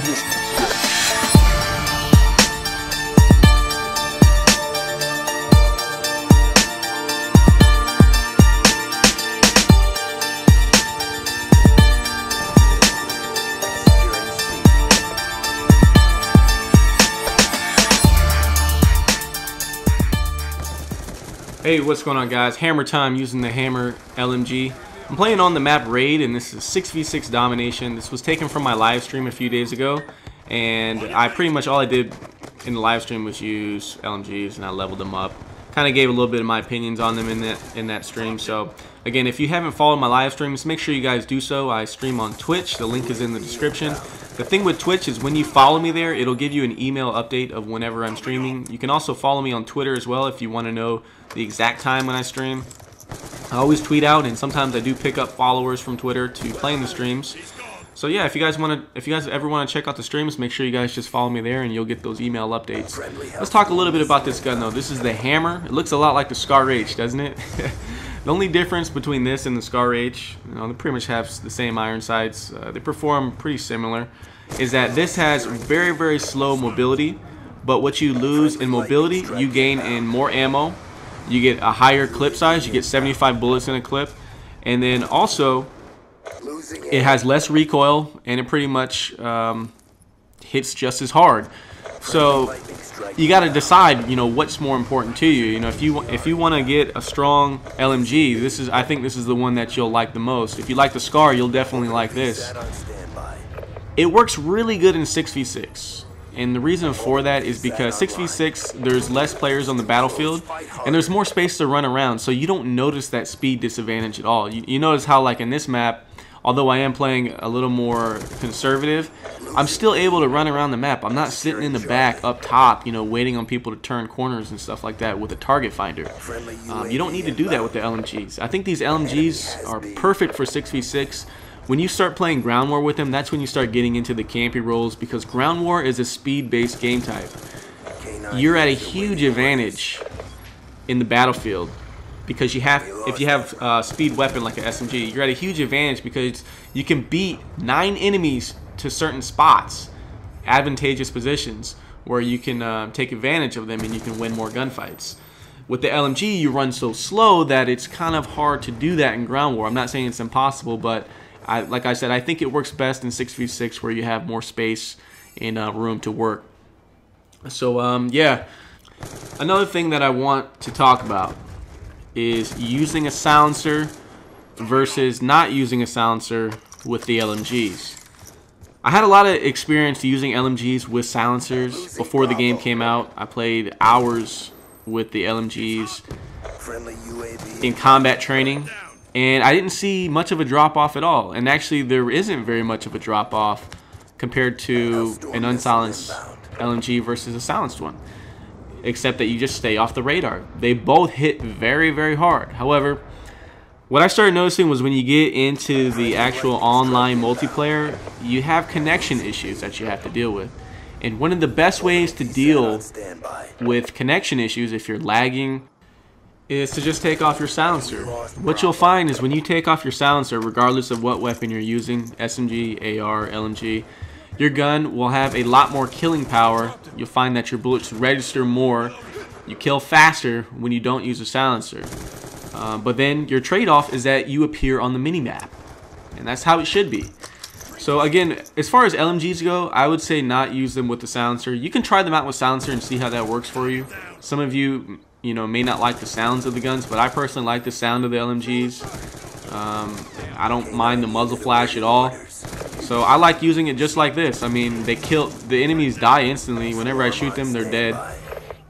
Hey, what's going on, guys? Hammer time using the HAMR LMG. I'm playing on the map Raid, and this is 6v6 domination. This was taken from my live stream a few days ago, and I pretty much all I did in the live stream was use LMGs, and I leveled them up. Kind of gave a little bit of my opinions on them in that stream. So again, if you haven't followed my live streams, make sure you guys do so. I stream on Twitch. The link is in the description. The thing with Twitch is when you follow me there, it'll give you an email update of whenever I'm streaming. You can also follow me on Twitter as well if you want to know the exact time when I stream. I always tweet out, and sometimes I do pick up followers from Twitter to play in the streams. So yeah, if you guys ever want to check out the streams, make sure you guys just follow me there, and you'll get those email updates. Let's talk a little bit about this gun though. This is the HAMR. It looks a lot like the Scar H, doesn't it? The only difference between this and the Scar H, they pretty much have the same iron sights. They perform pretty similar. Is that this has very, very slow mobility, but what you lose in mobility, you gain in more ammo. You get a higher clip size. You get 75 bullets in a clip, and then also it has less recoil, and it pretty much hits just as hard. So you got to decide, what's more important to you. If you want to get a strong LMG, I think this is the one that you'll like the most. If you like the Scar, you'll definitely like this. It works really good in 6v6. And the reason for that is because 6v6, there's less players on the battlefield, and there's more space to run around, so you don't notice that speed disadvantage at all. You notice how, like in this map, although I am playing a little more conservative, I'm still able to run around the map. I'm not sitting in the back up top, waiting on people to turn corners and stuff like that with a target finder. You don't need to do that with the LMGs. I think these LMGs are perfect for 6v6. When you start playing Ground War with them, that's when you start getting into the campy roles, because Ground War is a speed-based game type. You're at a huge advantage in the battlefield because if you have a speed weapon like an SMG, you're at a huge advantage because you can beat 9 enemies to certain spots, advantageous positions, where you can take advantage of them and you can win more gunfights. With the LMG, you run so slow that it's kind of hard to do that in Ground War. I'm not saying it's impossible, but like I said, I think it works best in 6v6 where you have more space and room to work. So yeah, another thing that I want to talk about is using a silencer versus not using a silencer with the LMGs. I had a lot of experience using LMGs with silencers before the game came out. I played hours with the LMGs in combat training, and I didn't see much of a drop-off at all. And actually, there isn't very much of a drop-off compared to an unsilenced LMG versus a silenced one, except that you just stay off the radar. They both hit very, very hard. However, what I started noticing was when you get into the actual online multiplayer, you have connection issues that you have to deal with. And one of the best ways to deal with connection issues, if you're lagging, is to just take off your silencer. What you'll find is when you take off your silencer, regardless of what weapon you're using, SMG, AR, LMG, your gun will have a lot more killing power. You'll find that your bullets register more. You kill faster when you don't use a silencer. But then your trade-off is that you appear on the mini-map. And that's how it should be. So again, as far as LMGs go, I would say not use them with the silencer. You can try them out with silencer and see how that works for you. Some of you, may not like the sounds of the guns, but I personally like the sound of the LMGs. I don't mind the muzzle flash at all. So I like using it just like this. I mean, the enemies die instantly. Whenever I shoot them, they're dead.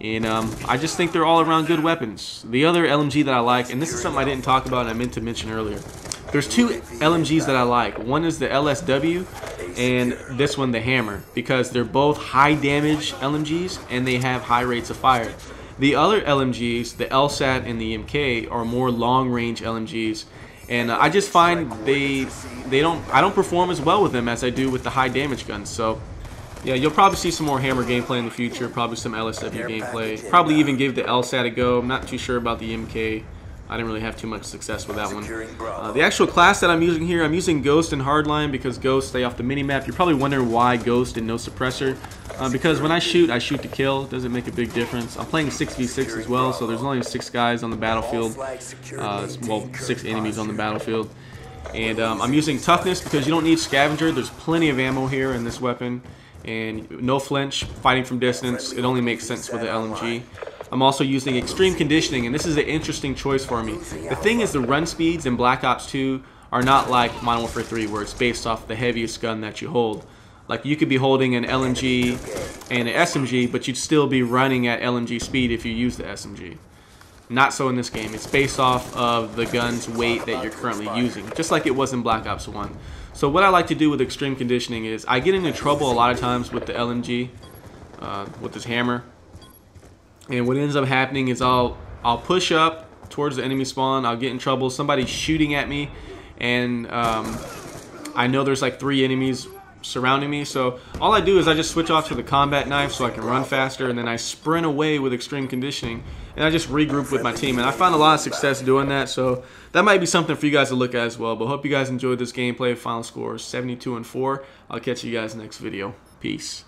And I just think they're all around good weapons. The other LMG that I like, and this is something I didn't talk about and I meant to mention earlier. There's 2 LMGs that I like. One is the LSW and this one, the HAMR, because they're both high damage LMGs and they have high rates of fire. The other LMGs, the LSAT and the MK, are more long range LMGs, and I just find I don't perform as well with them as I do with the high damage guns. So yeah, you'll probably see some more HAMR gameplay in the future, probably some LSW gameplay, probably even give the LSAT a go. I'm not too sure about the MK. I didn't really have too much success with that one. The actual class that I'm using here, I'm using Ghost and Hardline because Ghost stay off the minimap. You're probably wondering why Ghost and no suppressor. Because when I shoot to kill. It doesn't make a big difference. I'm playing 6v6 as well, so there's only 6 guys on the battlefield. Well, 6 enemies on the battlefield. And I'm using Toughness because you don't need Scavenger. There's plenty of ammo here in this weapon. And no flinch, fighting from distance. It only makes sense with the LMG. I'm also using Extreme Conditioning, and this is an interesting choice for me. The thing is, the run speeds in Black Ops 2 are not like Modern Warfare 3, where it's based off the heaviest gun that you hold. Like, you could be holding an LMG and an SMG, but you'd still be running at LMG speed if you use the SMG. Not so in this game. It's based off of the gun's weight that you're currently using, just like it was in Black Ops 1. So what I like to do with Extreme Conditioning is I get into trouble a lot of times with the LMG, with this hammer. And what ends up happening is I'll push up towards the enemy spawn. I'll get in trouble. Somebody's shooting at me, and I know there's like 3 enemies surrounding me. So all I do is I just switch off to the combat knife so I can run faster, and then I sprint away with Extreme Conditioning, and I just regroup with my team. And I found a lot of success doing that. So that might be something for you guys to look at as well. But hope you guys enjoyed this gameplay. Final score is 72-4. I'll catch you guys next video. Peace.